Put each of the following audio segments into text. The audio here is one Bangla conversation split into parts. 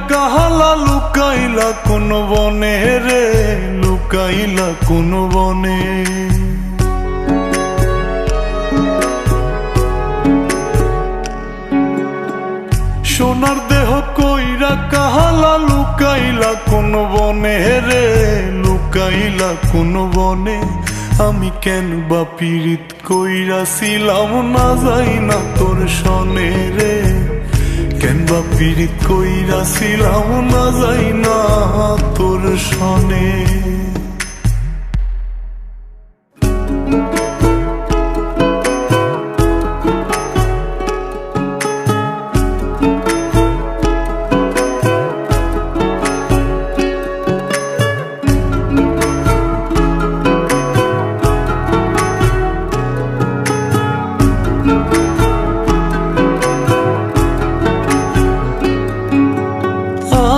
কাহালা লুকাইলা কোন বনে রে, লুকাইলা কোন বনে। সোনার দেহ কইরা কাহালা লুকাইলা কোন বনে রে, লুকাইলা কোন বনে। আমি কেন বা পীড়িত কইরাছিলাম না যাই না তোর সনে রে, কেন বা পীড়িত কইরাছিলাম না যাই না তোর সনে।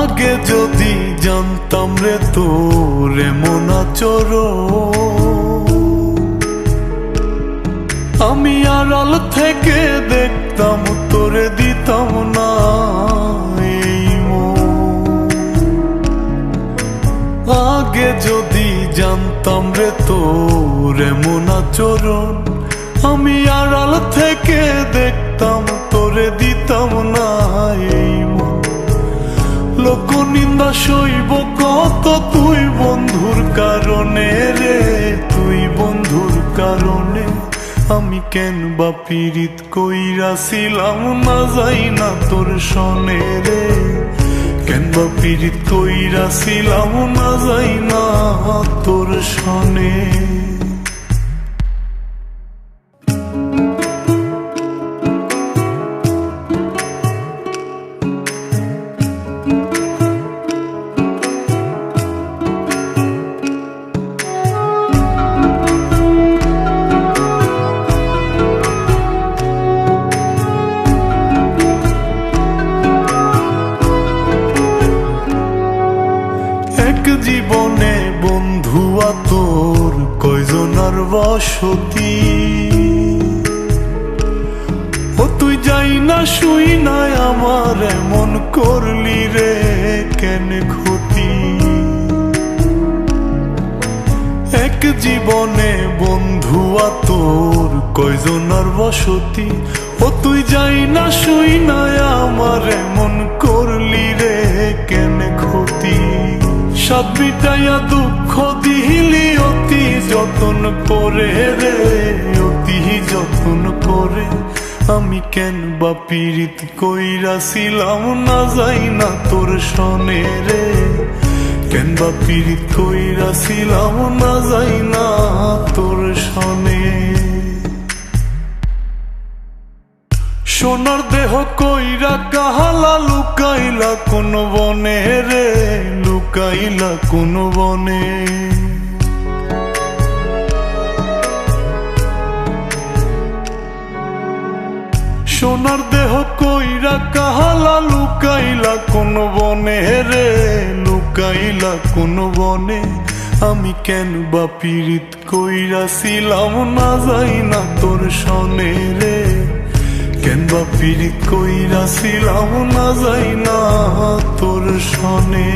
আগে যদি জানতাম রে তোর এমন আচরণ, আমি আড়াল থেকে দেখতাম তোরে দিতাম না এই মন। আগে যদি জানতাম রে তোর এমন আচরণ, আমি আড়াল থেকে দেখতাম তোরে দিতাম না এই মন। লোক নিন্দা সইব কত তুই বন্ধুর কারণে রে, তুই বন্ধুর কারণে। আমি কেন বা পীড়িত কইরাছিলাম না যাই না তোর সনে রে, কেন বা পীড়িত কইরাছিলাম না যাই না তোর সনে। জীবনে বন্ধুয়া তোর কয়জনার বসতি, ও তুই যাই না শুই নাই আমার এমন করলি রে কেন ক্ষতি। এক জীবনে বন্ধুয়া তোর কয়জনার বসতি, ও তুই যাই না শুই নাই আমার এমন করলি রে কেন ক্ষতি। সাত মিটাইয়া দুঃখ দিলি অতি যতন করে রে, অতি যতন করে। আমি কেন বা পীড়িত কইরাছিলাম না যাই না তোর সনে রে, কেন বা পীড়িত কইরাছিলাম না যাই না তোর সনে। সোনার দেহ কইরা কাহালা লুকাইলা কোন বনে রে, লুকাইলা কোন বনে। সোনার দেহ কইরা কাহালা লুকাইলা কোন বনে রে, লুকাইলা কোন বনে। আমি কেন বা পীড়িত কইরাছিলাম না যাই না তোর সনে রে, কেন বা পীড়িত কইরাছিলাম না যাই না তোর সনে।